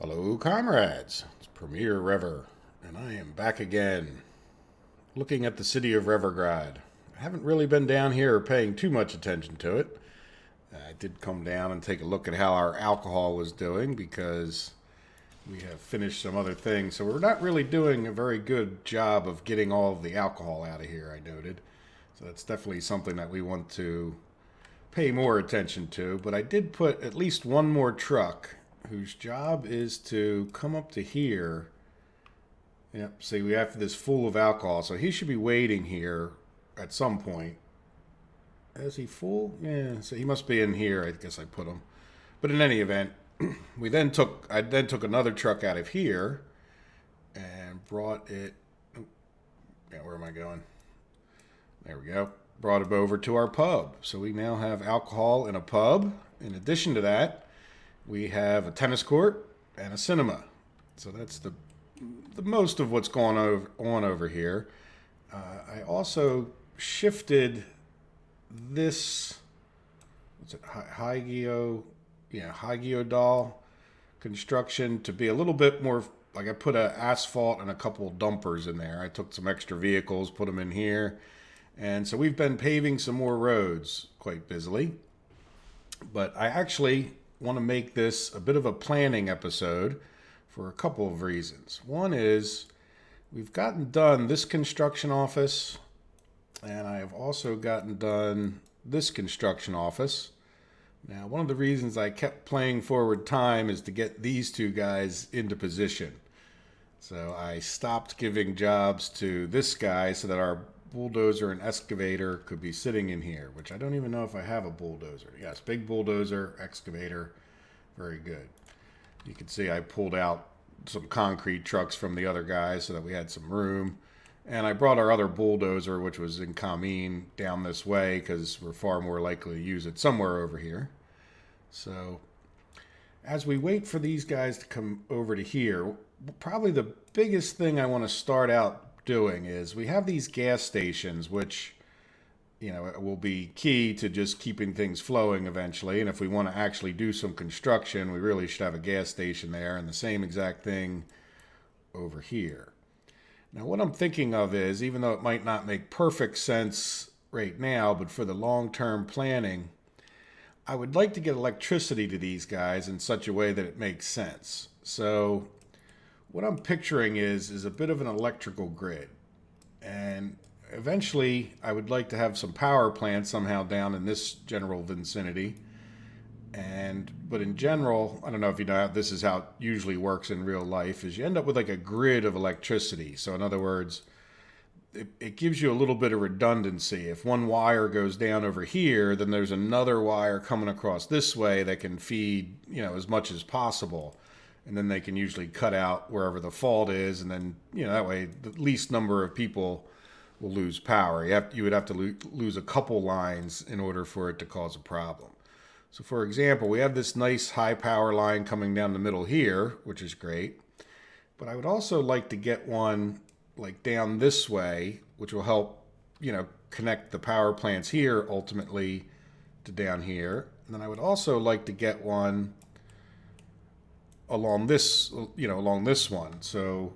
Hello, comrades. It's Premier Rever, and I am back again, looking at the city of Revergrad. I haven't really been down here paying too much attention to it. I did come down and take a look at how our alcohol was doing because we have finished some other things. So we're not really doing a very good job of getting all of the alcohol out of here, I noted. So that's definitely something that we want to pay more attention to. But I did put at least one more truck whose job is to come up to here. Yep, see, we have this full of alcohol, so he should be waiting here at some point. Is he full? Yeah, so he must be in here. I guess I put him. But in any event, I then took another truck out of here and brought it. Oh, yeah, where am I going? There we go. Brought it over to our pub. So we now have alcohol in a pub. In addition to that, we have a tennis court and a cinema. So that's the most of what's going on over here. I also shifted this, what's it, Hygieodal construction to be a little bit more, like I put a asphalt and a couple of dumpers in there. I took some extra vehicles, put them in here. And so we've been paving some more roads quite busily. But I actually want to make this a bit of a planning episode for a couple of reasons. One is we've gotten done this construction office, and I have also gotten done this construction office. Now, one of the reasons I kept playing forward time is to get these two guys into position. So I stopped giving jobs to this guy so that our bulldozer and excavator could be sitting in here, which I don't even know if I have a bulldozer. Yes, big bulldozer, excavator, very good. You can see I pulled out some concrete trucks from the other guys so that we had some room. And I brought our other bulldozer, which was in Kameen, down this way because we're far more likely to use it somewhere over here. So as we wait for these guys to come over to here, probably the biggest thing I want to start out doing is we have these gas stations, which, you know, will be key to just keeping things flowing eventually. And if we want to actually do some construction, we really should have a gas station there, and the same exact thing over here. Now, what I'm thinking of is, even though it might not make perfect sense right now, but for the long-term planning, I would like to get electricity to these guys in such a way that it makes sense. So what I'm picturing is a bit of an electrical grid. And eventually, I would like to have some power plants somehow down in this general vicinity. But in general, I don't know if you know, this is how it usually works in real life, is you end up with like a grid of electricity. So in other words, it gives you a little bit of redundancy. If one wire goes down over here, then there's another wire coming across this way that can feed, you know, as much as possible. And then they can usually cut out wherever the fault is, and then, you know, that way the least number of people will lose power. You would have to lose a couple lines in order for it to cause a problem. So for example, we have this nice high power line coming down the middle here, which is great. But I would also like to get one like down this way, which will help, you know, connect the power plants here ultimately to down here. And then I would also like to get one along this, you know, along this one. So,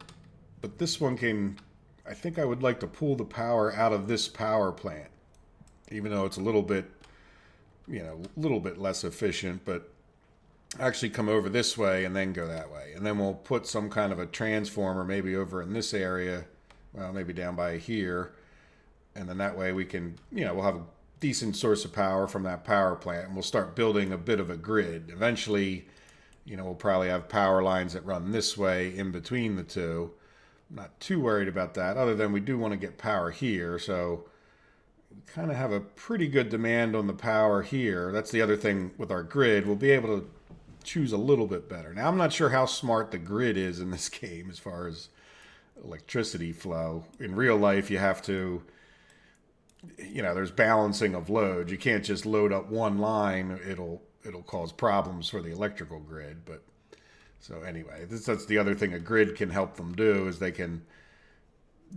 but this one can, I think I would like to pull the power out of this power plant, even though it's a little bit, you know, a little bit less efficient, but actually come over this way and then go that way. And then we'll put some kind of a transformer maybe over in this area, well, maybe down by here. And then that way we can, you know, we'll have a decent source of power from that power plant, and we'll start building a bit of a grid. Eventually, you know, we'll probably have power lines that run this way in between the two. I'm not too worried about that, other than we do want to get power here. So we kind of have a pretty good demand on the power here. That's the other thing with our grid. We'll be able to choose a little bit better. Now, I'm not sure how smart the grid is in this game as far as electricity flow. In real life, you have to, you know, there's balancing of load. You can't just load up one line. It'll cause problems for the electrical grid. But so anyway, that's the other thing a grid can help them do, is they can,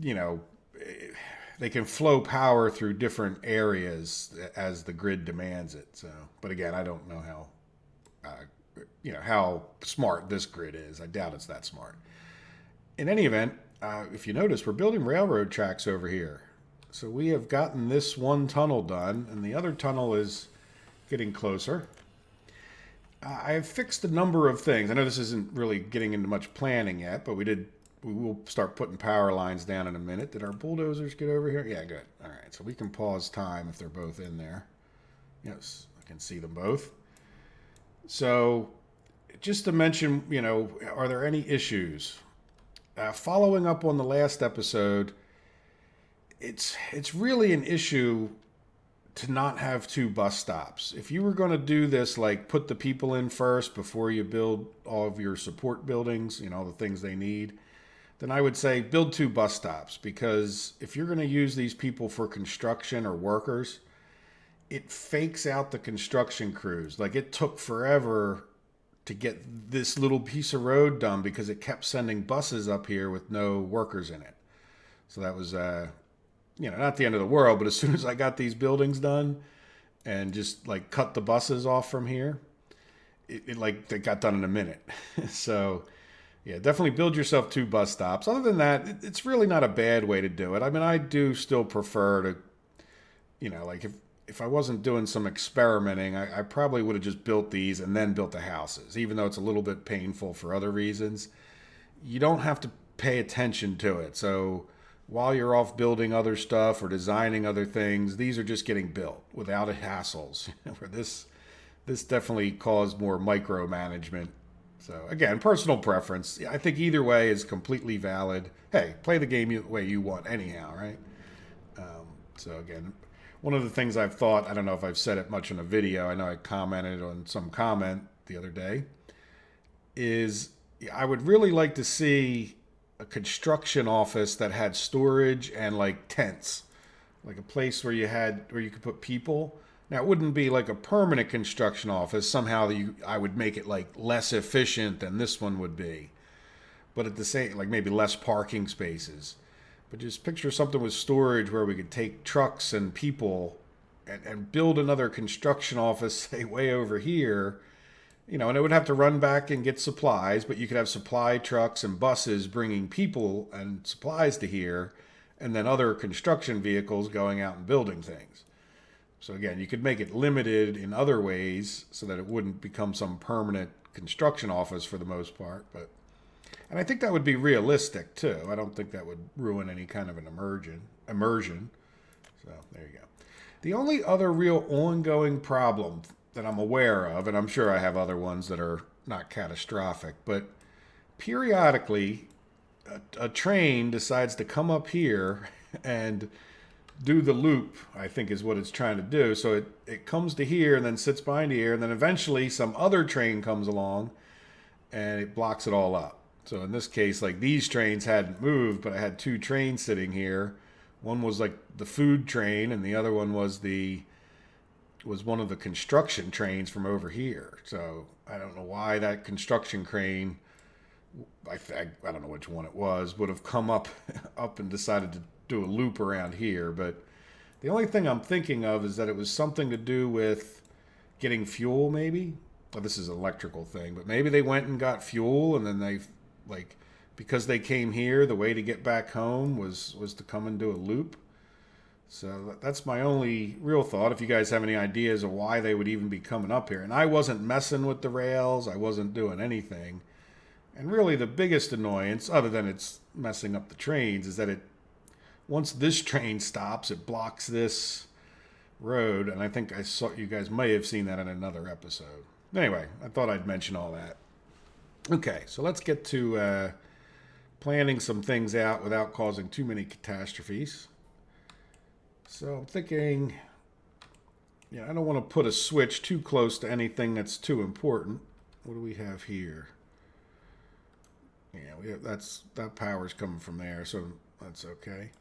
you know, they can flow power through different areas as the grid demands it. So, but again, I don't know how how smart this grid is. I doubt it's that smart. In any event, if you notice, we're building railroad tracks over here. So we have gotten this one tunnel done, and the other tunnel is getting closer. I have fixed a number of things. I know this isn't really getting into much planning yet, but we will start putting power lines down in a minute. Did our bulldozers get over here? Yeah, good. All right, so we can pause time if they're both in there. Yes, I can see them both. So just to mention, are there any issues? Following up on the last episode, it's really an issue to not have 2 bus stops. If you were going to do this, like put the people in first before you build all of your support buildings, the things they need, then I would say build 2 bus stops, because if you're going to use these people for construction or workers, it fakes out the construction crews. Like, it took forever to get this little piece of road done because it kept sending buses up here with no workers in it. So that was, not the end of the world, but as soon as I got these buildings done and just like cut the buses off from here, it got done in a minute. So yeah, definitely build yourself 2 bus stops. Other than that, it's really not a bad way to do it. I mean, I do still prefer to, like if I wasn't doing some experimenting, I probably would have just built these and then built the houses, even though it's a little bit painful for other reasons. You don't have to pay attention to it. So while you're off building other stuff or designing other things, these are just getting built without hassles. For this definitely caused more micromanagement. So again, personal preference. I think either way is completely valid. Hey, play the game the way you want anyhow, right? So again, one of the things I've thought, I don't know if I've said it much in a video, I know I commented on some comment the other day, is I would really like to see a construction office that had storage and like tents, like a place where you could put people. Now, it wouldn't be like a permanent construction office. Somehow I would make it like less efficient than this one would be, but at the same, like maybe less parking spaces. But just picture something with storage where we could take trucks and people and build another construction office, say, way over here. And it would have to run back and get supplies, but you could have supply trucks and buses bringing people and supplies to here, and then other construction vehicles going out and building things. So again, you could make it limited in other ways so that it wouldn't become some permanent construction office for the most part. And I think that would be realistic too. I don't think that would ruin any kind of an immersion. So there you go. The only other real ongoing problem that I'm aware of, and I'm sure I have other ones that are not catastrophic, but periodically a train decides to come up here and do the loop, I think is what it's trying to do. So it comes to here and then sits behind here, and then eventually some other train comes along and it blocks it all up. So in this case, like these trains hadn't moved, but I had 2 trains sitting here. One was like the food train, and the other one was one of the construction trains from over here. So I don't know why that construction crane, I don't know which one it was, would have come up and decided to do a loop around here. But the only thing I'm thinking of is that it was something to do with getting fuel, maybe. Well, this is an electrical thing, but maybe they went and got fuel, and then they, like, because they came here, the way to get back home was to come and do a loop. So that's my only real thought. If you guys have any ideas of why they would even be coming up here. And I wasn't messing with the rails. I wasn't doing anything. And really the biggest annoyance, other than it's messing up the trains, is that once this train stops, it blocks this road. And I think you guys may have seen that in another episode. Anyway, I thought I'd mention all that. Okay, so let's get to planning some things out without causing too many catastrophes. So I'm thinking, I don't want to put a switch too close to anything that's too important. What do we have here? Yeah, that power's coming from there, so that's okay.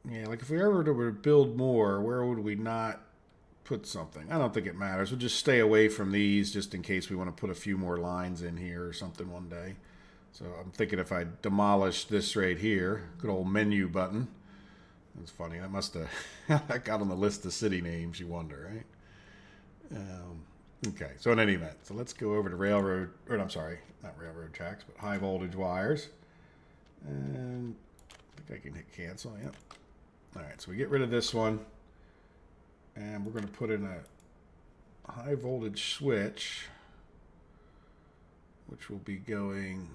Yeah, like if we ever were to build more, where would we not put something? I don't think it matters. We'll just stay away from these just in case we want to put a few more lines in here or something one day. So I'm thinking if I demolish this right here, good old menu button. That's funny. That must have that got on the list of city names, you wonder, right? Okay, so in any event, so let's go over to railroad, or I'm sorry, not railroad tracks, but high voltage wires. And I think I can hit cancel, yep. All right, so we get rid of this one. And we're going to put in a high voltage switch, which will be going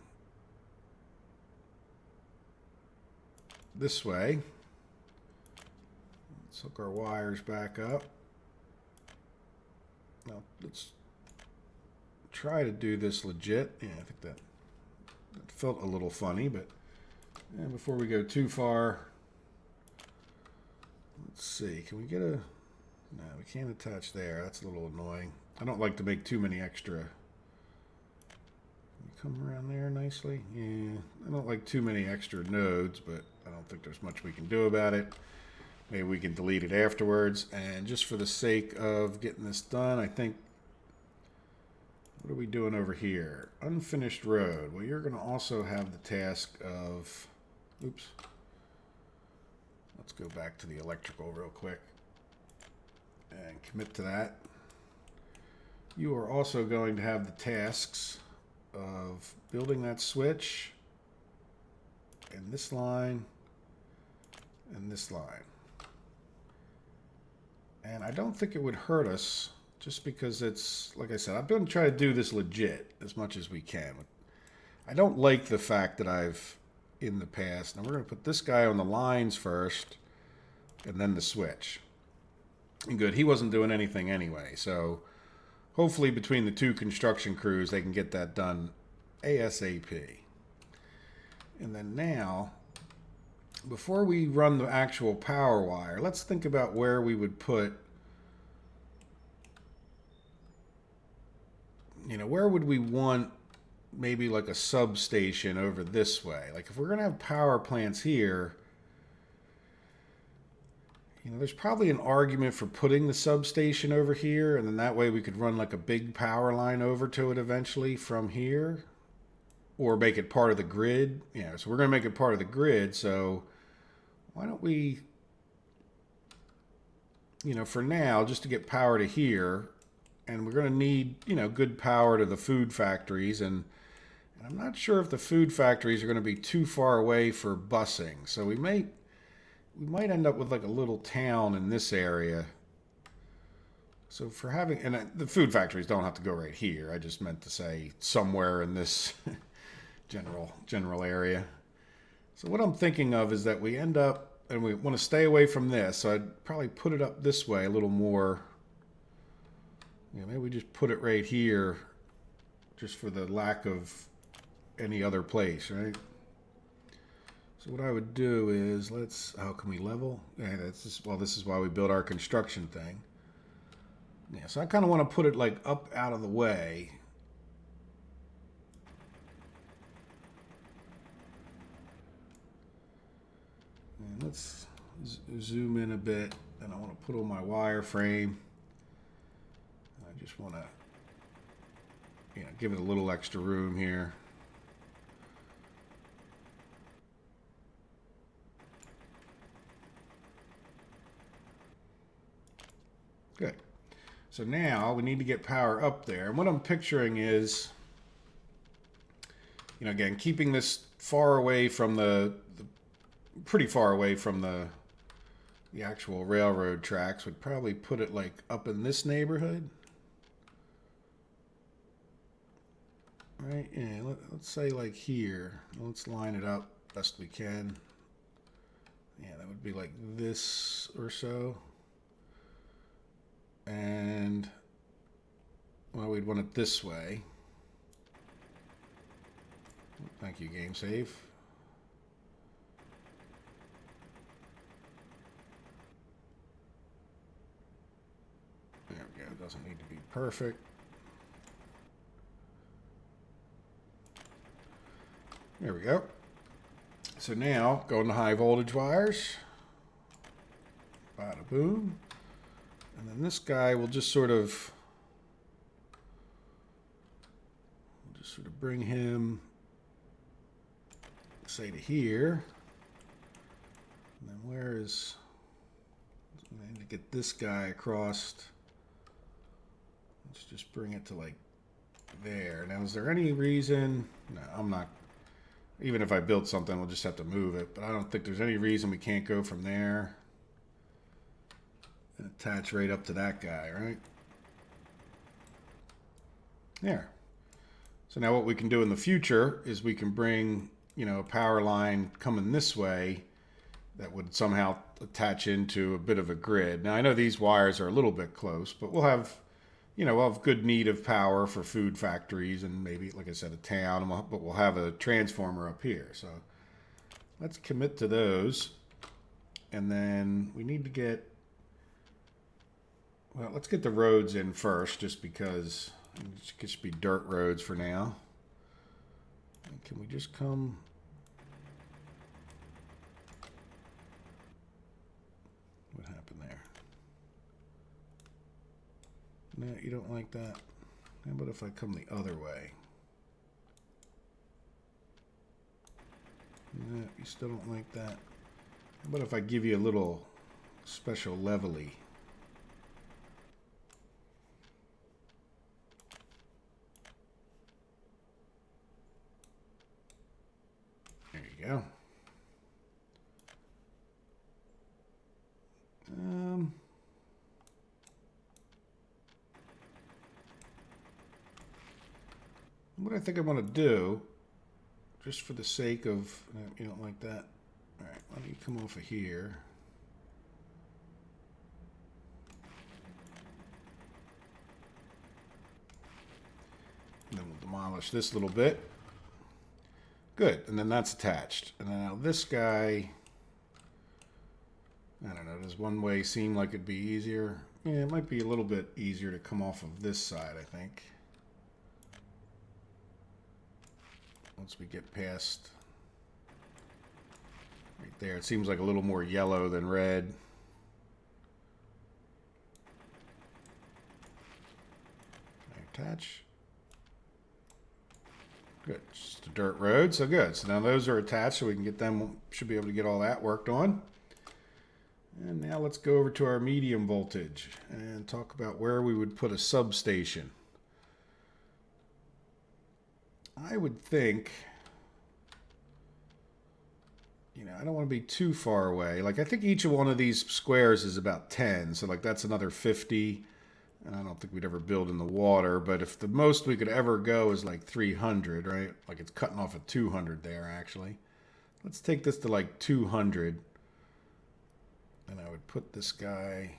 this way. Let's hook our wires back up. Now, let's try to do this legit. Yeah, I think that felt a little funny, but before we go too far, let's see. Can we get a... No, we can't attach there. That's a little annoying. I don't like to make too many extra... Can you come around there nicely? Yeah, I don't like too many extra nodes, but I don't think there's much we can do about it. Maybe we can delete it afterwards. And just for the sake of getting this done, I think... What are we doing over here? Unfinished road. Well, you're going to also have the task of... Oops. Let's go back to the electrical real quick and commit to that. You are also going to have the tasks of building that switch and this line and this line. And I don't think it would hurt us just because it's, like I said, I've been trying to do this legit as much as we can. I don't like the fact that I've, in the past, now we're going to put this guy on the lines first and then the switch. And good, he wasn't doing anything anyway, so hopefully between the two construction crews they can get that done ASAP. And then now, before we run the actual power wire, let's think about where we would put, you know, where would we want maybe like a substation over this way? Like if we're going to have power plants here, you know, there's probably an argument for putting the substation over here, and then that way we could run like a big power line over to it eventually from here, or make it part of the grid. Yeah, so we're going to make it part of the grid, so why don't we, you know, for now, just to get power to here, and we're going to need, you know, good power to the food factories, and I'm not sure if the food factories are going to be too far away for busing, so we might end up with like a little town in this area. So for having, and the food factories don't have to go right here. I just meant to say somewhere in this general area. So what I'm thinking of is that we end up, and we want to stay away from this. So I'd probably put it up this way a little more. You know, maybe we just put it right here just for the lack of any other place, right? So what I would do is, how can we level? Yeah, that's just, well, this is why we built our construction thing. Yeah, so I kind of want to put it like up out of the way. And let's zoom in a bit, and I want to put on my wireframe. I just want to, you know, give it a little extra room here. Good. So now we need to get power up there. And what I'm picturing is, you know, again, keeping this far away from pretty far away from the actual railroad tracks, would probably put it like up in this neighborhood. Right, yeah, let's say like here. Let's line it up best we can. Yeah, that would be like this or so. And, well, we'd want it this way. Thank you, game save. There we go. It doesn't need to be perfect. There we go. So now, going to high voltage wires. Bada boom. And then this guy will just sort of bring him, say, to here. And then where is, I need to get this guy across. Let's just bring it to like there. Now, is there any reason? No, I'm not. Even if I build something, we'll just have to move it. But I don't think there's any reason we can't go from there and attach right up to that guy, right? There. So now what we can do in the future is we can bring, you know, a power line coming this way that would somehow attach into a bit of a grid. Now, I know these wires are a little bit close, but we'll have, you know, we'll have good need of power for food factories and maybe, like I said, a town, but we'll have a transformer up here. So let's commit to those. And then we need to get, well, let's get the roads in first, just because it could just be dirt roads for now. And can we just come? What happened there? No, you don't like that? How about if I come the other way? No, you still don't like that? How about if I give you a little special levelly? There you go. What I think I want to do, just for the sake of, you don't like that? All right, why don't you come off of here? And then we'll demolish this little bit. Good, and then that's attached. And then now this guy, I don't know, does one way seem like it'd be easier? Yeah, it might be a little bit easier to come off of this side, I think. Once we get past right there, it seems like a little more yellow than red. Attach. Good, just a dirt road, so good. So now those are attached, so we can get them, should be able to get all that worked on. And now let's go over to our medium voltage and talk about where we would put a substation. I would think, you know, I don't want to be too far away. Like, I think each one of these squares is about 10, so like that's another 50. And I don't think we'd ever build in the water, but if the most we could ever go is like 300, right? Like it's cutting off at 200 there, actually. Let's take this to like 200. And I would put this guy...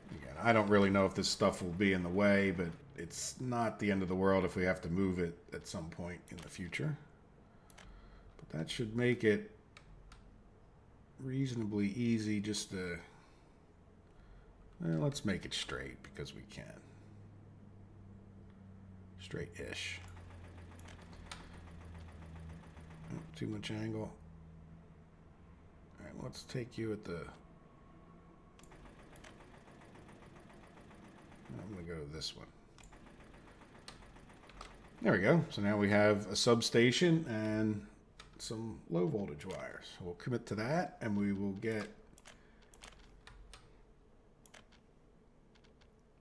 Again, I don't really know if this stuff will be in the way, but it's not the end of the world if we have to move it at some point in the future. But that should make it reasonably easy just to... Well, let's make it straight because we can. Straight-ish. Oh, too much angle. All right, let's take you at the... I'm going to go to this one. There we go. So now we have a substation and some low voltage wires. So we'll commit to that and we will get...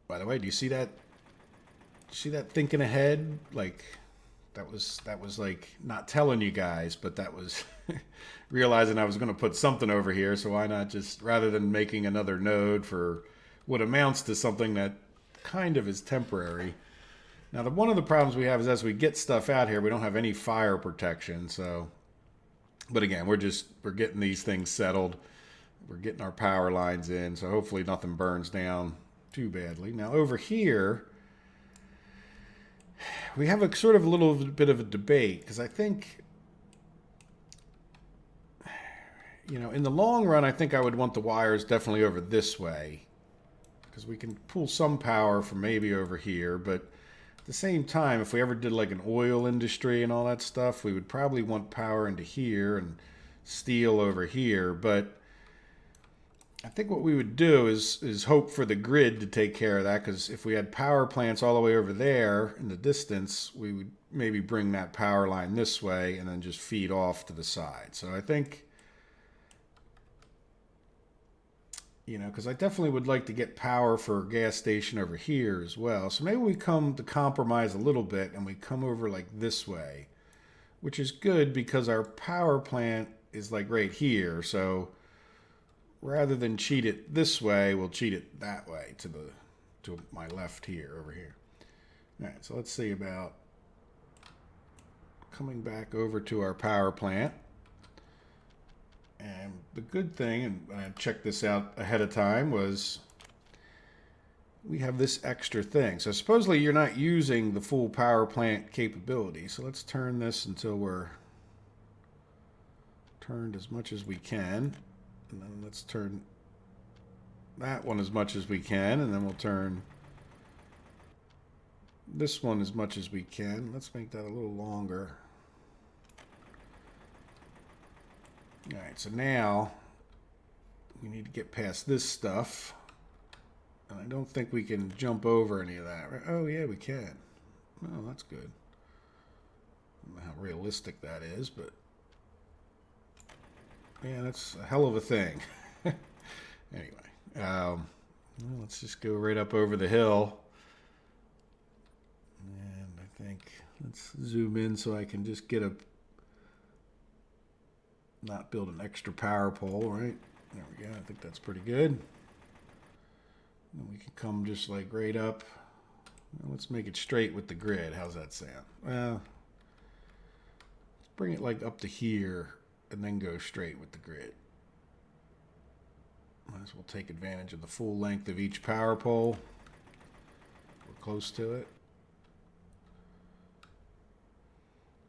By the way, do you see that? See that thinking ahead? Like that was like not telling you guys, but that was realizing I was going to put something over here. So why not just, rather than making another node for what amounts to something that kind of is temporary. Now, one of the problems we have is as we get stuff out here, we don't have any fire protection. So, but again, we're getting these things settled. We're getting our power lines in. So hopefully nothing burns down too badly. Now over here, we have a sort of a little bit of a debate because I think, you know, in the long run, I think I would want the wires definitely over this way because we can pull some power from maybe over here. But at the same time, if we ever did like an oil industry and all that stuff, we would probably want power into here and steel over here. But I think what we would do is hope for the grid to take care of that, because if we had power plants all the way over there in the distance, we would maybe bring that power line this way and then just feed off to the side. So I think, You know, because I definitely would like to get power for a gas station over here as well. So maybe we come to compromise a little bit and we come over like this way, which is good because our power plant is like right here. So rather than cheat it this way, we'll cheat it that way to my left here, over here. All right, so let's see about coming back over to our power plant. And the good thing, and I checked this out ahead of time, was we have this extra thing. So supposedly you're not using the full power plant capability. So let's turn this until we're turned as much as we can. And then let's turn that one as much as we can. And then we'll turn this one as much as we can. Let's make that a little longer. All right, so now we need to get past this stuff. And I don't think we can jump over any of that, right? Oh, yeah, we can. Oh, that's good. I don't know how realistic that is, but yeah, that's a hell of a thing. Anyway, well, let's just go right up over the hill. And I think, let's zoom in so I can just get a, not build an extra power pole, right? There we go. I think that's pretty good. And we can come just like right up. Well, let's make it straight with the grid. How's that sound? Well, let's bring it like up to here and then go straight with the grid. Might as well take advantage of the full length of each power pole. We're close to it.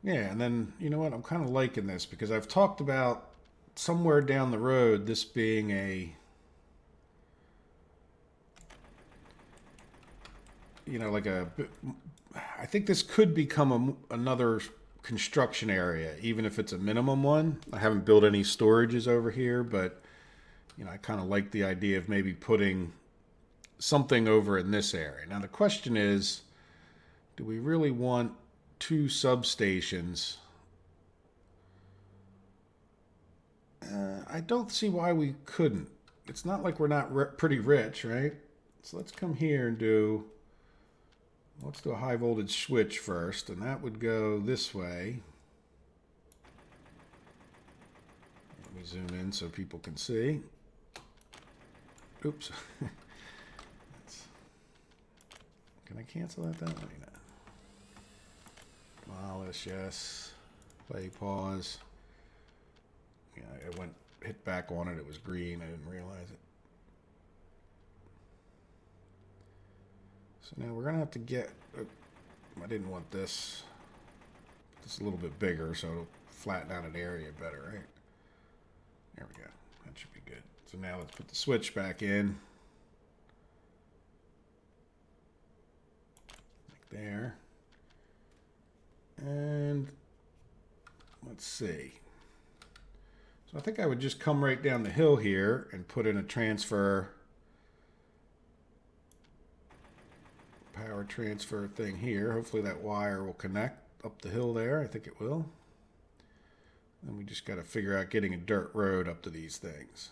Yeah, and then, you know what, I'm kind of liking this because I've talked about somewhere down the road this being a, you know, like a, I think this could become another construction area, even if it's a minimum one. I haven't built any storages over here, but, you know, I kind of like the idea of maybe putting something over in this area. Now, the question is, do we really want 2 substations? I don't see why we couldn't. It's not like we're not pretty rich, right? So let's come here and do, let's do a high voltage switch first, and that would go this way. Let me zoom in so people can see. Oops. Can I cancel that way? No. Demolish, yes. Play, pause. Yeah, I hit back on it. It was green. I didn't realize it. So now we're going to have to get, I didn't want this. It's a little bit bigger, so it'll flatten out an area better, right? There we go. That should be good. So now let's put the switch back in. Like there. And let's see. So I think I would just come right down the hill here and put in a transfer, power transfer thing here. Hopefully that wire will connect up the hill there. I think it will. And we just got to figure out getting a dirt road up to these things.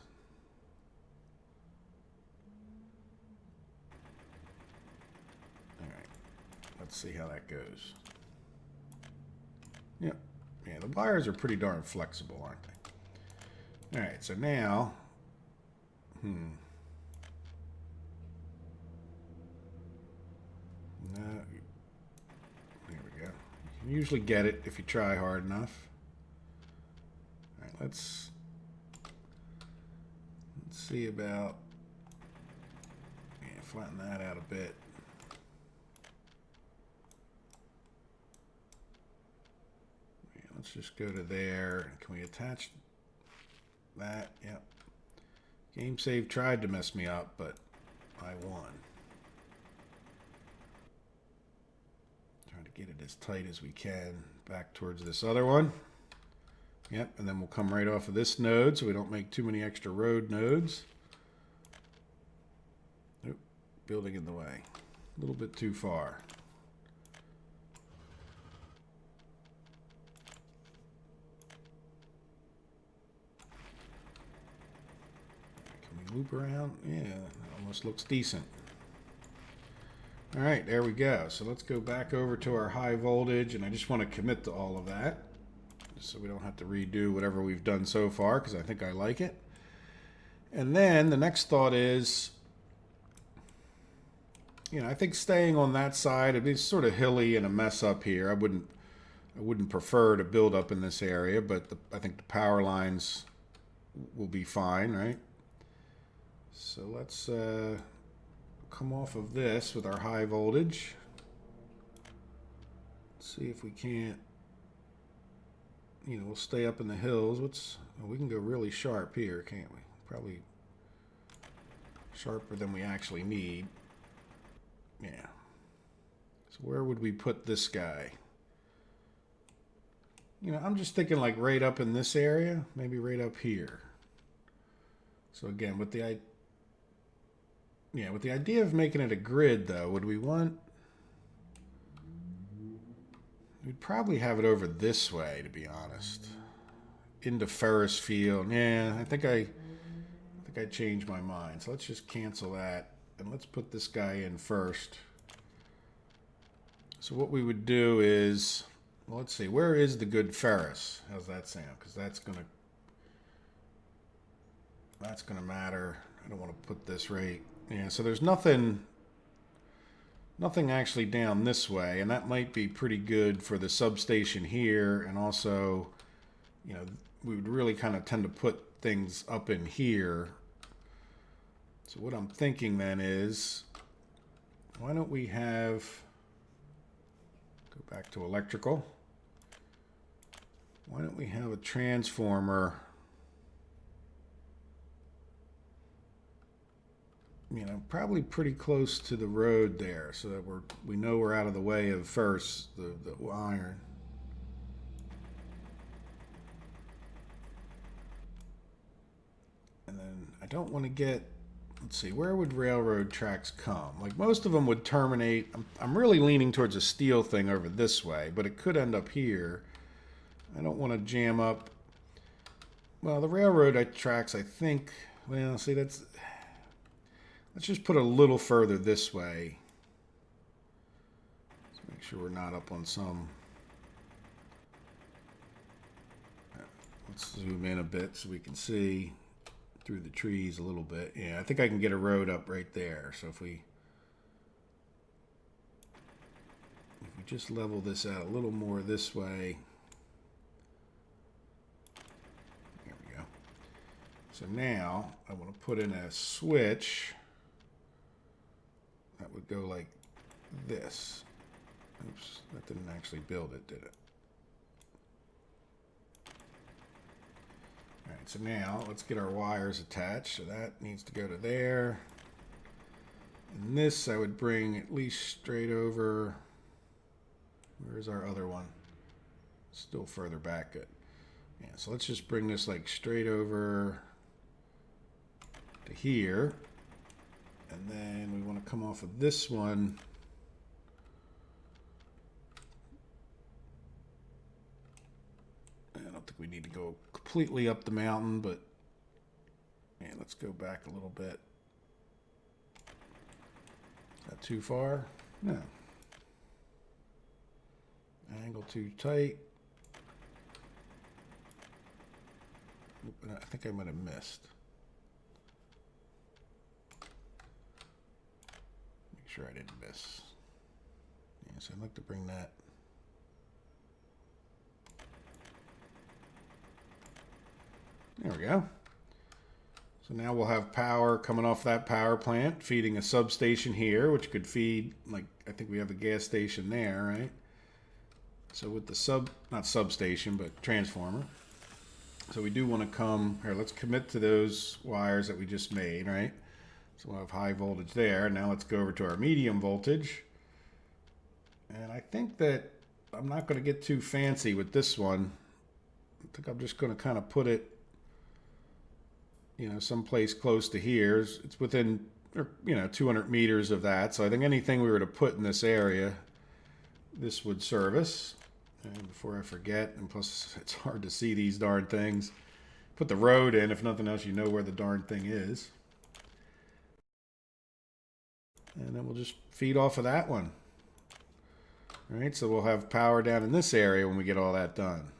All right. Let's see how that goes. Yep. Yeah, the wires are pretty darn flexible, aren't they? All right, so now, no, there we go. You can usually get it if you try hard enough. All right, let's see about, yeah, flatten that out a bit. Yeah, let's just go to there. Can we attach that? Yep. Game save tried to mess me up, but I won. Trying to get it as tight as we can back towards this other one. Yep, and then we'll come right off of this node so we don't make too many extra road nodes. Nope, building in the way. A little bit too far. loop around. Yeah, that almost looks decent. All right, there we go. So let's go back over to our high voltage, and I just want to commit to all of that, just so we don't have to redo whatever we've done so far, because I think I like it. And then the next thought is, you know, I think staying on that side, it'd be sort of hilly and a mess up here. I wouldn't prefer to build up in this area, but I think the power lines will be fine, right? So let's come off of this with our high voltage. Let's see if we can't, you know, we'll stay up in the hills. We can go really sharp here, can't we? Probably sharper than we actually need. Yeah. So where would we put this guy? You know, I'm just thinking like right up in this area, maybe right up here. So again, with the idea of making it a grid, though, would we want? We'd probably have it over this way, to be honest, into Ferris Field. Yeah, I think I changed my mind. So let's just cancel that, and let's put this guy in first. So what we would do is, well, let's see, where is the good Ferris? How's that sound? Because that's gonna matter. I don't want to put this right. Yeah, so there's nothing actually down this way, and that might be pretty good for the substation here, and also, you know, we would really kind of tend to put things up in here. So what I'm thinking then is, why don't we go back to electrical. Why don't we have a transformer, you know, probably pretty close to the road there, so that we know we're out of the way of first the iron. And then I don't want to get, let's see, where would railroad tracks come? Like most of them would terminate. I'm really leaning towards a steel thing over this way, but it could end up here. I don't want to jam up. Well, the railroad tracks, I think, well, see, let's just put a little further this way. Let's make sure we're not up on some. Let's zoom in a bit so we can see through the trees a little bit. Yeah, I think I can get a road up right there. So if we just level this out a little more this way. There we go. So now I want to put in a switch that would go like this. Oops, that didn't actually build it, did it? All right, so now let's get our wires attached. So that needs to go to there. And this I would bring at least straight over. Where's our other one? Still further back. Good. Yeah, so let's just bring this like straight over to here. And then we want to come off of this one. I don't think we need to go completely up the mountain, but yeah, let's go back a little bit. Is that too far? No. Angle too tight. I think I might have missed. Make sure I didn't miss. Yeah, so I'd like to bring that. There we go. So now we'll have power coming off that power plant, feeding a substation here, which could feed, like, I think we have a gas station there, right? So with the not substation, but transformer. So we do want to come, here, let's commit to those wires that we just made, right? So we'll have high voltage there. Now let's go over to our medium voltage. And I think that I'm not going to get too fancy with this one. I think I'm just going to kind of put it, you know, someplace close to here. It's within, you know, 200 meters of that. So I think anything we were to put in this area, this would service. And before I forget, and plus it's hard to see these darn things, put the road in. If nothing else, you know where the darn thing is. And then we'll just feed off of that one. All right, so we'll have power down in this area when we get all that done.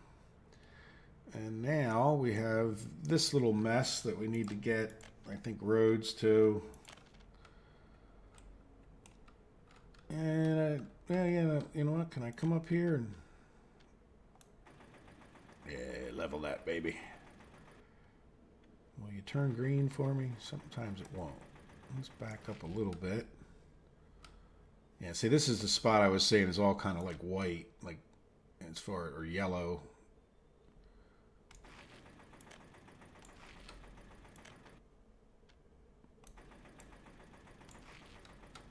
And now we have this little mess that we need to get, I think, roads to. And yeah, you know what? Can I come up here and level that baby? Will you turn green for me? Sometimes it won't. Let's back up a little bit. Yeah, see, this is the spot I was saying is all kind of like white, like as far, or yellow.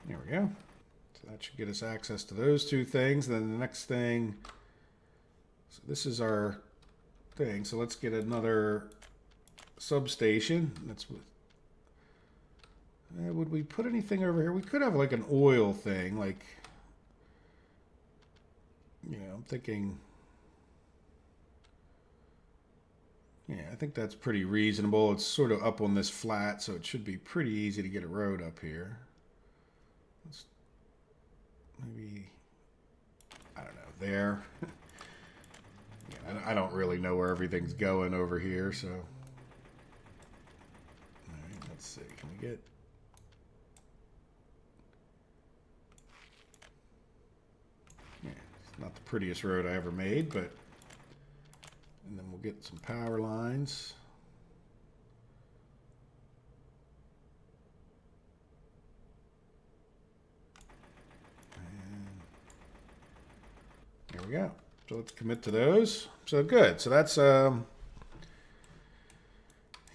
There we go. So that should get us access to those two things. Then the next thing, so this is our thing. So let's get another substation. That's what. Would we put anything over here? We could have like an oil thing, like, you know, I'm thinking, yeah, I think that's pretty reasonable. It's sort of up on this flat, so it should be pretty easy to get a road up here. Let's maybe, I don't know, there. Yeah, I don't really know where everything's going over here, so. All right, let's see, can we get, not the prettiest road I ever made, but, and then we'll get some power lines. And there we go. So let's commit to those. So good. So that's, you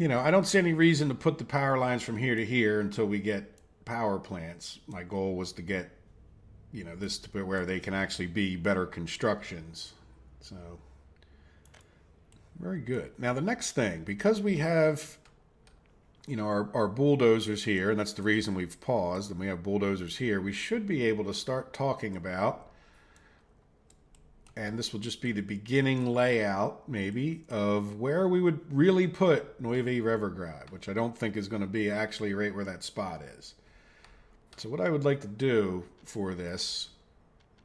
know, I don't see any reason to put the power lines from here to here until we get power plants. My goal was to get, you know, this to where they can actually be better constructions. So, very good. Now the next thing, because we have, you know, our bulldozers here, and that's the reason we've paused, and we have bulldozers here, we should be able to start talking about, and this will just be the beginning layout, maybe, of where we would really put Novvy Revergrad, which I don't think is going to be actually right where that spot is. So what I would like to do for this,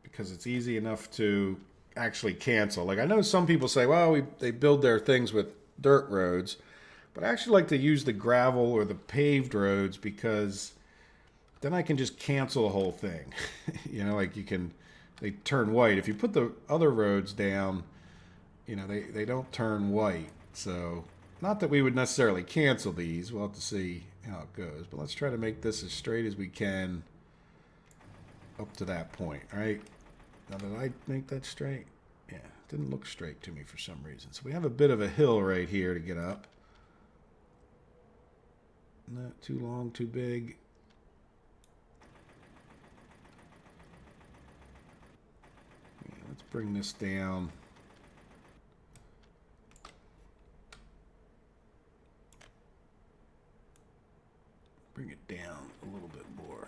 because it's easy enough to actually cancel. Like I know some people say, well, they build their things with dirt roads, but I actually like to use the gravel or the paved roads because then I can just cancel the whole thing. You know, like they turn white. If you put the other roads down, you know, they don't turn white. So not that we would necessarily cancel these. We'll have to see how it goes, but let's try to make this as straight as we can up to that point. All right, now did I make that straight? Yeah, it didn't look straight to me for some reason. So we have a bit of a hill right here to get up. Not too long, too big. Yeah, let's bring this down. Bring it down a little bit more.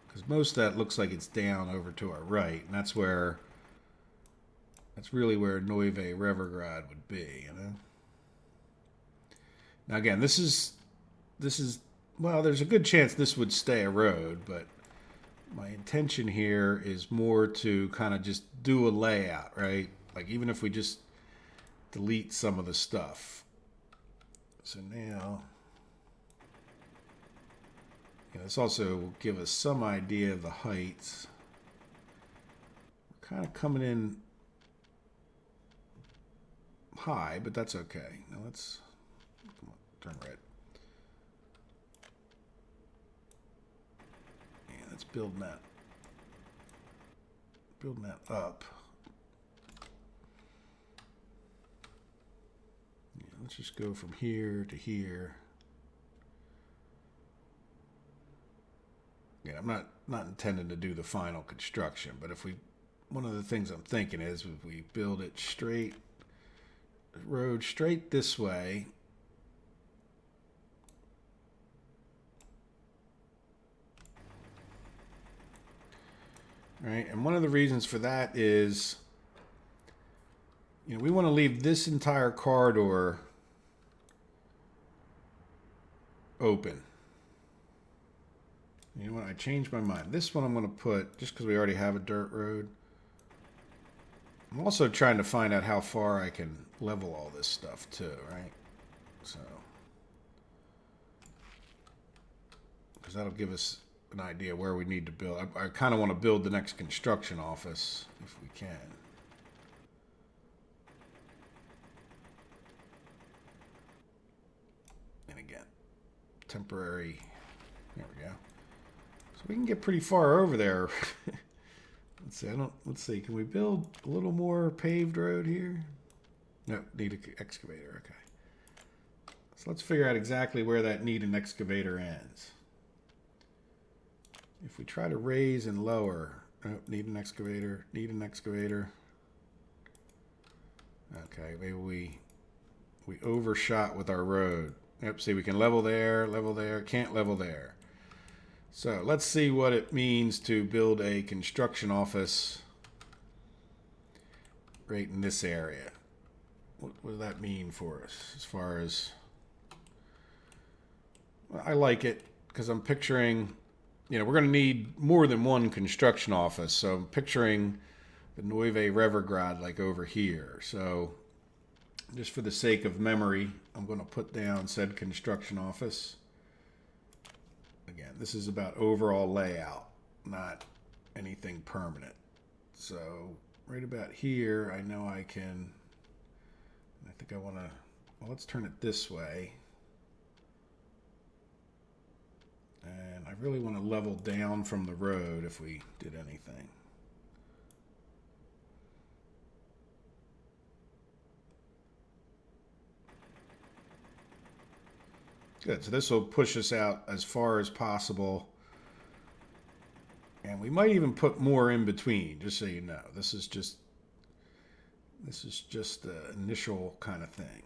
Because most of that looks like it's down over to our right, and that's really where Novvy Revergrad would be, you know. Now again, this is well, there's a good chance this would stay a road, but my intention here is more to kind of just do a layout, right? Like even if we just delete some of the stuff. So now, this also will give us some idea of the heights. We're kind of coming in high, but that's okay. Now let's come on, turn red. Yeah, let's build that up. Yeah, let's just go from here to here. Yeah, I'm not intending to do the final construction, but one of the things I'm thinking is if we build it straight, road straight this way, right? And one of the reasons for that is, we want to leave this entire corridor open. You know what? I changed my mind. This one I'm going to put, just because we already have a dirt road. I'm also trying to find out how far I can level all this stuff too, right? So, because that'll give us an idea where we need to build. I kind of want to build the next construction office if we can. And again, temporary. There we go. So we can get pretty far over there. Let's see. Let's see. Can we build a little more paved road here? No, need an excavator. Okay. So let's figure out exactly where that need an excavator ends. If we try to raise and lower, oh, need an excavator. Need an excavator. Okay, maybe we overshot with our road. Yep. See, we can level there, can't level there. So let's see what it means to build a construction office right in this area. What does that mean for us as far as... Well, I like it because I'm picturing, you know, we're going to need more than one construction office. So I'm picturing the Novvy Revergrad like over here. So just for the sake of memory, I'm going to put down said construction office. Again, this is about overall layout, not anything permanent. So right about here, I know I can, I think I want to, well, let's turn it this way. And I really want to level down from the road if we did anything. Good, so this will push us out as far as possible. And we might even put more in between, just so you know. This is just the initial kind of thing.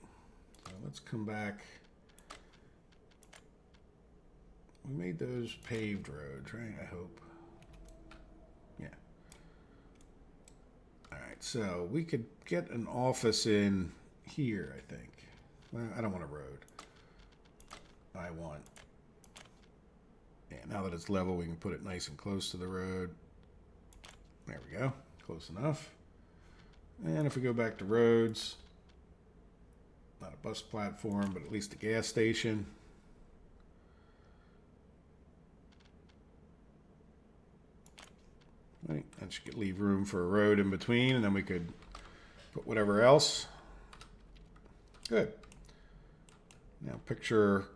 So let's come back. We made those paved roads, right? I hope. Yeah. All right, so we could get an office in here, I think. Well, I don't want a road. I want, yeah, now that it's level, we can put it nice and close to the road. There we go, close enough. And if we go back to roads, not a bus platform, but at least a gas station. Right, that should leave room for a road in between, and then we could put whatever else. Good. Now picture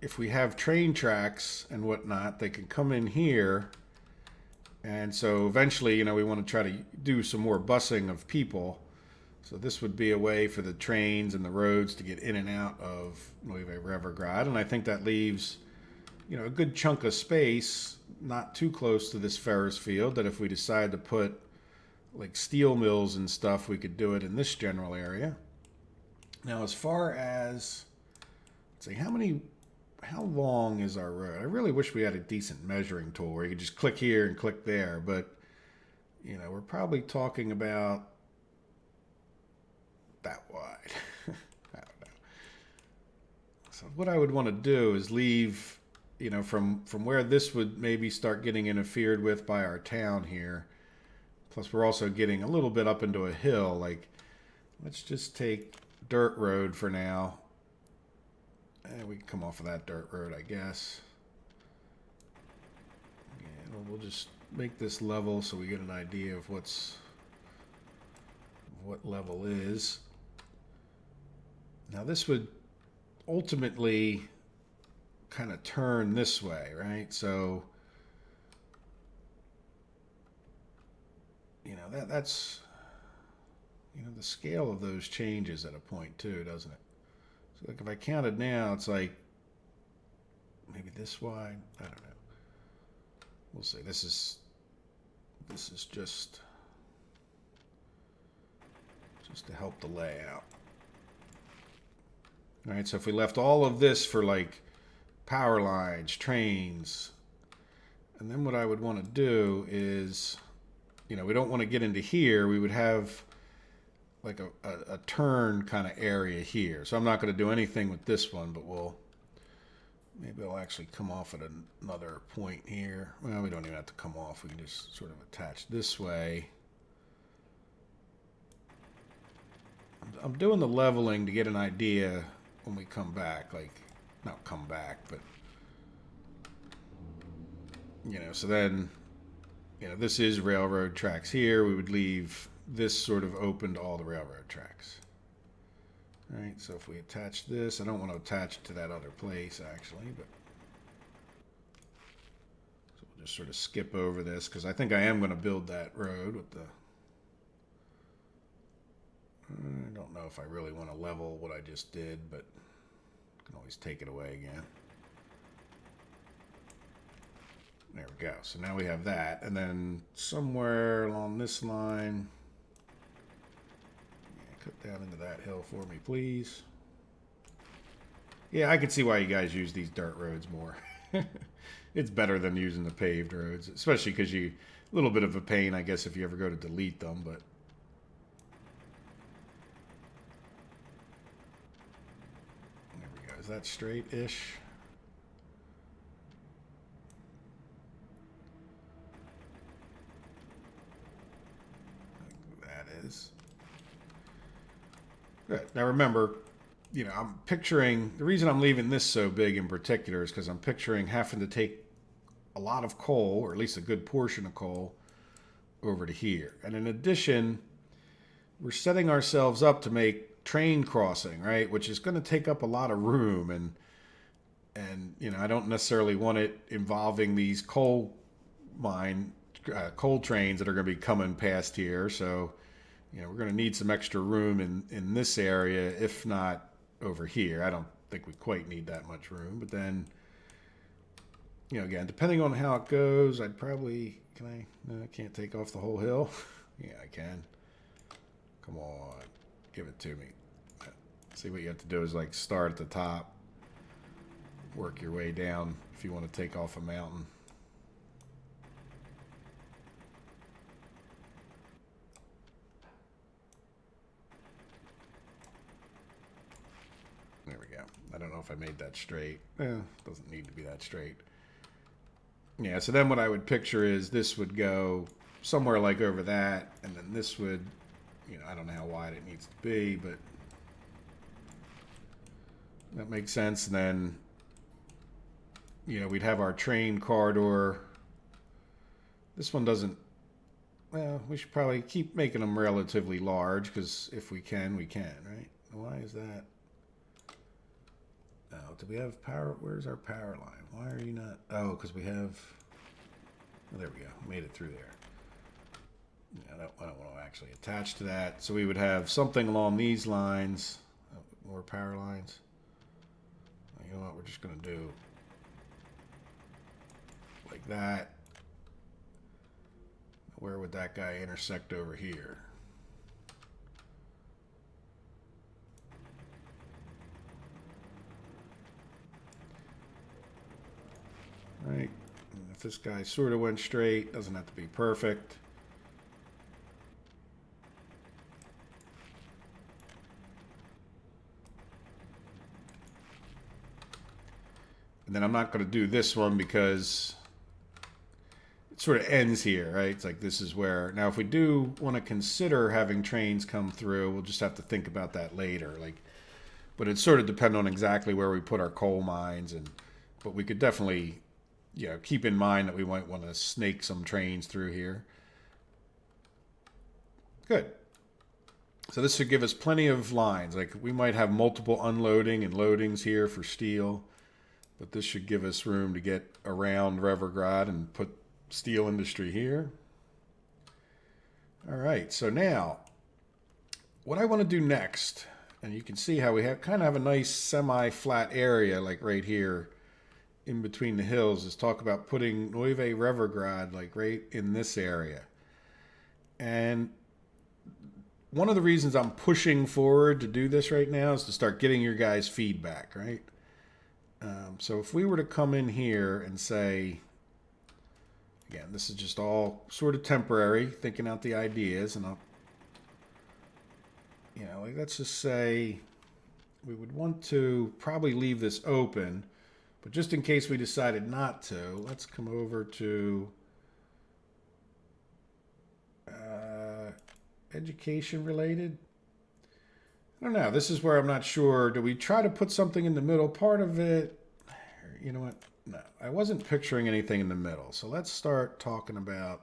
if we have train tracks and whatnot, they can come in here. And so eventually, you know, we want to try to do some more busing of people. So this would be a way for the trains and the roads to get in and out of Novvy Revergrad. And I think that leaves, you know, a good chunk of space, not too close to this Ferris field, that if we decide to put like steel mills and stuff, we could do it in this general area. Now, as far as, let's see, how long is our road? I really wish we had a decent measuring tool where you could just click here and click there, but you know, we're probably talking about that wide. I don't know. So what I would want to do is leave, you know, from where this would maybe start getting interfered with by our town here. Plus we're also getting a little bit up into a hill. Like, let's just take dirt road for now. And we can come off of that dirt road, I guess. And we'll just make this level so we get an idea of what level is. Now this would ultimately kind of turn this way, right? So, you know, that's, you know, the scale of those changes at a point too, doesn't it? So like if I counted now, it's like maybe this wide. I don't know. We'll see. This is just to help the layout. All right. So if we left all of this for like power lines, trains, and then what I would want to do is, you know, we don't want to get into here. We would have like a turn kind of area here. So I'm not going to do anything with this one, but we'll Maybe I'll actually come off at another point here. Well, we don't even have to come off. We can just sort of attach this way. I'm doing the leveling to get an idea when we come back. Like, not come back, but, you know, so then, you know, this is railroad tracks here. We would leave this sort of open to all the railroad tracks. All right, so if we attach this, I don't want to attach it to that other place, actually, but so we'll just sort of skip over this, because I think I am going to build that road with the... I don't know if I really want to level what I just did, but I can always take it away again. There we go. So now we have that, and then somewhere along this line... Cut down into that hill for me, please. Yeah, I can see why you guys use these dirt roads more. It's better than using the paved roads, especially because a little bit of a pain, I guess, if you ever go to delete them, but... There we go. Is that straight-ish? That is... Good. Now remember, you know, I'm picturing, the reason I'm leaving this so big in particular is because I'm picturing having to take a lot of coal, or at least a good portion of coal, over to here. And in addition, we're setting ourselves up to make train crossing, right? Which is going to take up a lot of room. And you know, I don't necessarily want it involving these coal trains that are going to be coming past here. So... You know, we're going to need some extra room in this area, if not over here. I don't think we quite need that much room. But then, you know, again, depending on how it goes, I'd probably... Can I? No, I can't take off the whole hill. Yeah, I can. Come on. Give it to me. See, what you have to do is, like, start at the top. Work your way down if you want to take off a mountain. There we go. I don't know if I made that straight. Doesn't need to be that straight. Yeah, so then what I would picture is this would go somewhere like over that, and then this would, you know, I don't know how wide it needs to be, but that makes sense. And then, you know, we'd have our train corridor. This one doesn't, well, we should probably keep making them relatively large, because if we can, right? Why is that? Oh, do we have power? Where's our power line? Why are you not? Oh, because we have... Oh, there we go. Made it through there. Yeah, I don't want to actually attach to that. So we would have something along these lines. Oh, more power lines. You know what? We're just going to do like that. Where would that guy intersect over here? Right, and if this guy sort of went straight, doesn't have to be perfect. And then I'm not going to do this one because it sort of ends here, right? It's like this is where, now if we do want to consider having trains come through, we'll just have to think about that later. Like, but it sort of depends on exactly where we put our coal mines, but we could definitely... You know, keep in mind that we might want to snake some trains through here. Good. So this should give us plenty of lines. Like, we might have multiple unloading and loadings here for steel, but this should give us room to get around Revergrad and put steel industry here. All right, so now what I want to do next, and you can see how we kind of have a nice semi-flat area like right here in between the hills, is talk about putting Novvy Revergrad like right in this area. And one of the reasons I'm pushing forward to do this right now is to start getting your guys' feedback, right? So if we were to come in here and say, again, this is just all sort of temporary, thinking out the ideas, and I'll, you know, like let's just say we would want to probably leave this open, But just in case we decided not to, let's come over to education related. I don't know. This is where I'm not sure. Do we try to put something in the middle part of it? You know what? No, I wasn't picturing anything in the middle. So let's start talking about,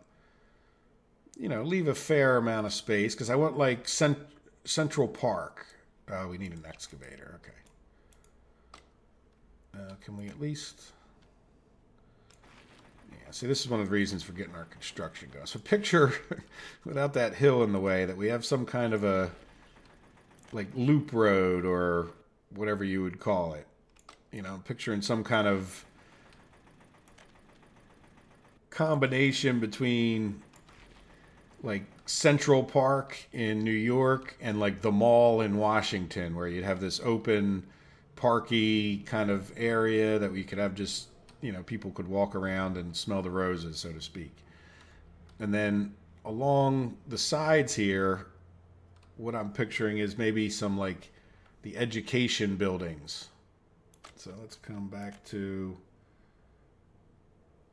leave a fair amount of space because I want like Central Park. We need an excavator. Okay. Can we at least... Yeah, see, this is one of the reasons for getting our construction going. So picture, without that hill in the way, that we have some kind of a, like, loop road or whatever you would call it. Picturing some kind of combination between, like, Central Park in New York and, like, the mall in Washington, where you'd have this open... parky kind of area that we could have just, people could walk around and smell the roses, so to speak. And then along the sides here, what I'm picturing is maybe some like the education buildings. So let's come back to,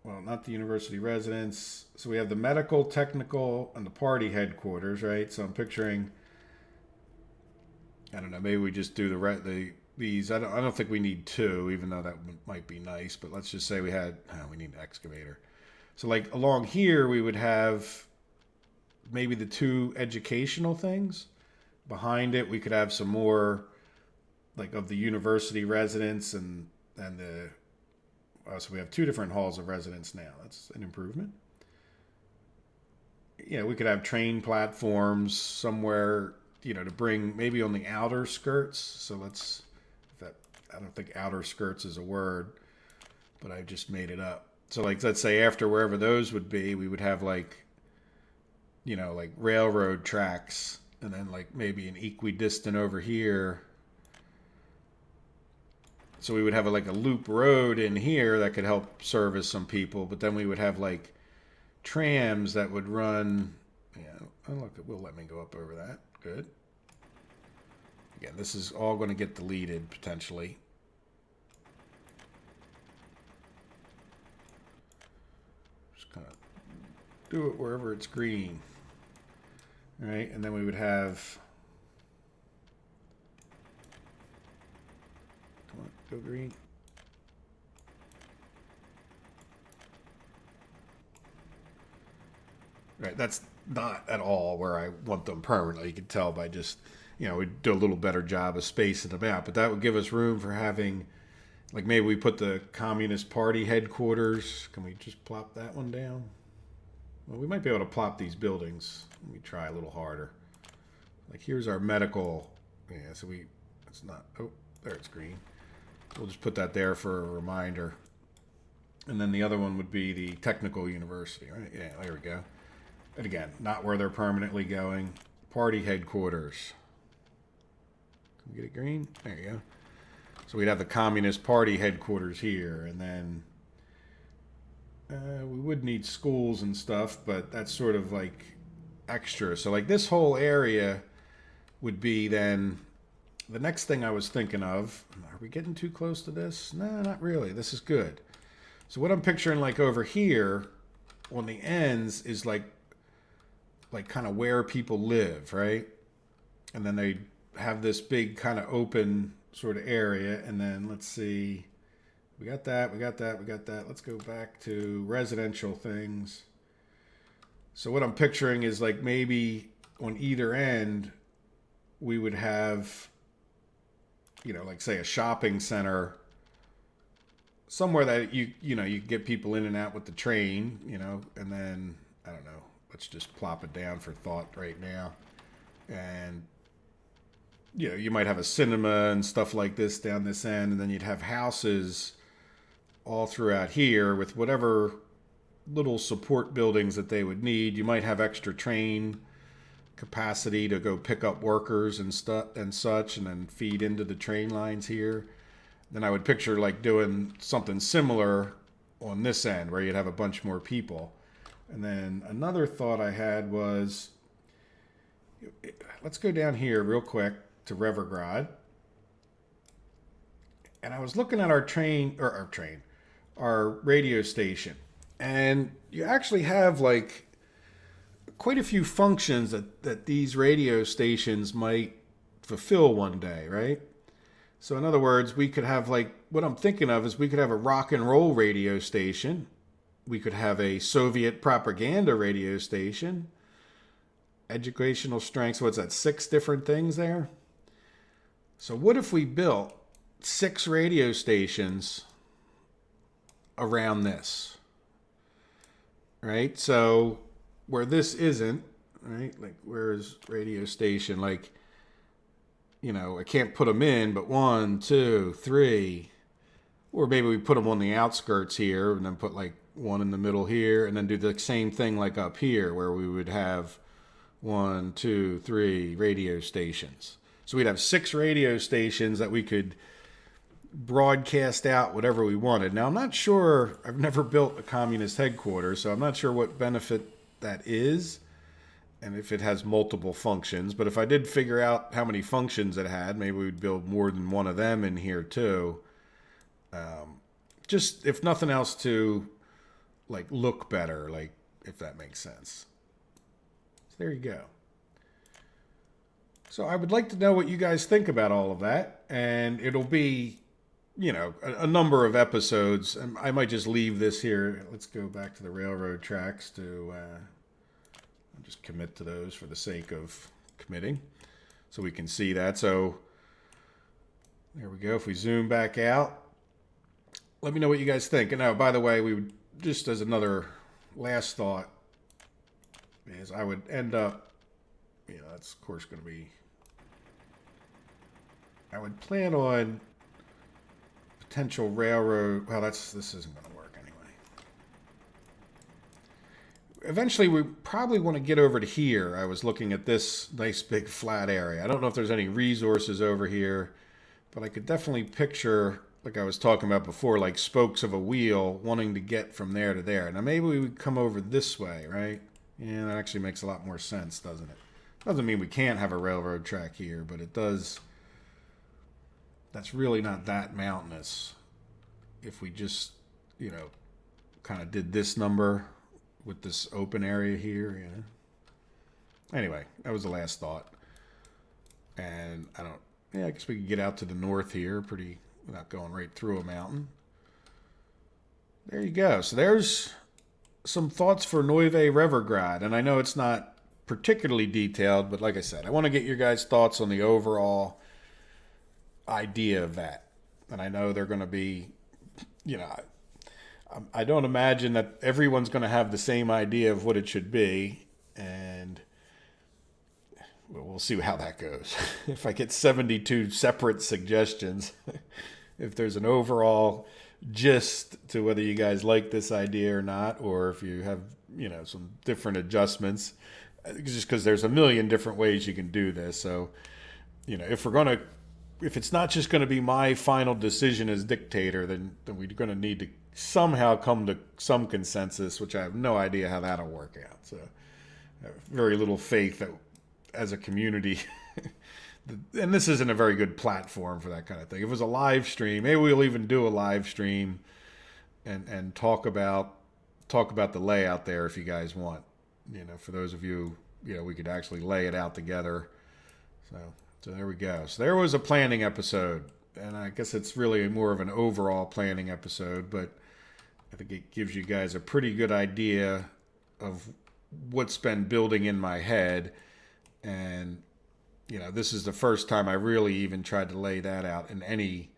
well, not the university residence. So we have the medical, technical, and the party headquarters, right? So I'm picturing, I don't know, maybe we just do these. I don't think we need two, even though that might be nice. But let's just say we need an excavator. So like along here, we would have maybe the two educational things. Behind it, we could have some more like of the university residence and the. So we have two different halls of residence now. That's an improvement. We could have train platforms somewhere, to bring maybe on the outer skirts. So I don't think outer skirts is a word, but I just made it up. So like, let's say after wherever those would be, we would have like, like railroad tracks and then like maybe an equidistant over here. So we would have like a loop road in here that could help service some people, but then we would have like trams that would run. Oh look, it will let me go up over that. Good. Again, this is all going to get deleted potentially. Just kind of do it wherever it's green. All right, and then we would have... Come on, go green. Right, that's not at all where I want them permanently. You can tell by just... we'd do a little better job of spacing them out. But that would give us room for having, like maybe we put the Communist Party headquarters. Can we just plop that one down? Well, we might be able to plop these buildings. Let me try a little harder. Like here's our medical. Yeah, so it's not, oh, there it's green. We'll just put that there for a reminder. And then the other one would be the technical university, right? Yeah, there we go. And again, not where they're permanently going. Party headquarters. Can we get it green? There you go. So we'd have the Communist Party headquarters here, and then we would need schools and stuff, but that's sort of like extra. So like this whole area would be then the next thing I was thinking of. Are we getting too close to this? No, not really. This is good. So what I'm picturing like over here on the ends is like kind of where people live, right? And then they have this big kind of open sort of area. And then let's see, we got that. Let's go back to residential things. So what I'm picturing is like maybe on either end, we would have, like say a shopping center somewhere that you get people in and out with the train, and then, I don't know, let's just plop it down for thought right now. And, you might have a cinema and stuff like this down this end, and then you'd have houses all throughout here with whatever little support buildings that they would need. You might have extra train capacity to go pick up workers and stuff and such, and then feed into the train lines here. Then I would picture like doing something similar on this end where you'd have a bunch more people. And then another thought I had was, let's go down here real quick to Revergrad. and I was looking at our radio station, and you actually have like quite a few functions that these radio stations might fulfill one day, right? So in other words, we could have like, what I'm thinking of is we could have a rock and roll radio station. We could have a Soviet propaganda radio station, educational strength. So what's that? 6 different things there. So what if we built 6 radio stations around this, right? So where this isn't, right? Like where's radio station? Like, you know, I can't put them in, but 1, 2, 3, or maybe we put them on the outskirts here and then put like one in the middle here and then do the same thing like up here where we would have 1, 2, 3 radio stations. So we'd have 6 radio stations that we could broadcast out whatever we wanted. Now, I'm not sure, I've never built a communist headquarters, so I'm not sure what benefit that is and if it has multiple functions. But if I did figure out how many functions it had, maybe we'd build more than one of them in here too. Just, if nothing else, to like look better, like if that makes sense. So there you go. So I would like to know what you guys think about all of that, and it'll be, you know, a number of episodes. And I might just leave this here. Let's go back to the railroad tracks to I'll just commit to those for the sake of committing so we can see that. So there we go. If we zoom back out, let me know what you guys think. And now, by the way, we would, just as another last thought, is I would end up, you know, that's of course going to be, I would plan on potential railroad. Well, this isn't going to work anyway. Eventually, we probably want to get over to here. I was looking at this nice big flat area. I don't know if there's any resources over here, but I could definitely picture, like I was talking about before, like spokes of a wheel wanting to get from there to there. Now, maybe we would come over this way, right? Yeah, that actually makes a lot more sense, doesn't it? Doesn't mean we can't have a railroad track here, but it does. That's really not that mountainous. If we just, you know, kind of did this number with this open area here, you know. Anyway, that was the last thought. And I guess we could get out to the north here without going right through a mountain. There you go. So there's some thoughts for Novvy Revergrad. And I know it's not particularly detailed, but like I said, I want to get your guys' thoughts on the overall idea of that. And I know they're going to be, you know, I don't imagine that everyone's going to have the same idea of what it should be. And we'll see how that goes. If I get 72 separate suggestions, if there's an overall gist to whether you guys like this idea or not, or if you have, you know, some different adjustments, just because there's a million different ways you can do this. So, you know, if it's not just going to be my final decision as dictator, then we're going to need to somehow come to some consensus, which I have no idea how that'll work out. So I have very little faith that as a community, and this isn't a very good platform for that kind of thing. If it was a live stream, maybe we'll even do a live stream and talk about the layout there if you guys want. You know, for those of you, you know, we could actually lay it out together. So there we go. So there was a planning episode, and I guess it's really more of an overall planning episode, but I think it gives you guys a pretty good idea of what's been building in my head. And, you know, this is the first time I really even tried to lay that out in any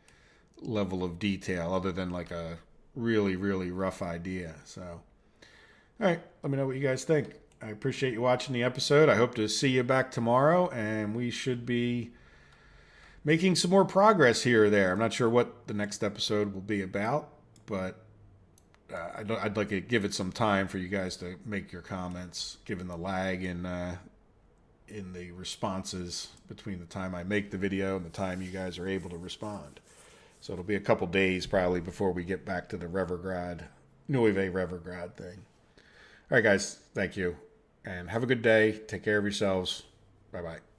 level of detail other than like a really, really rough idea. So, all right, let me know what you guys think. I appreciate you watching the episode. I hope to see you back tomorrow, and we should be making some more progress here or there. I'm not sure what the next episode will be about, but I'd like to give it some time for you guys to make your comments, given the lag in the responses between the time I make the video and the time you guys are able to respond. So it'll be a couple days probably before we get back to the Novvy Revergrad thing. All right, guys, thank you. And have a good day. Take care of yourselves. Bye-bye.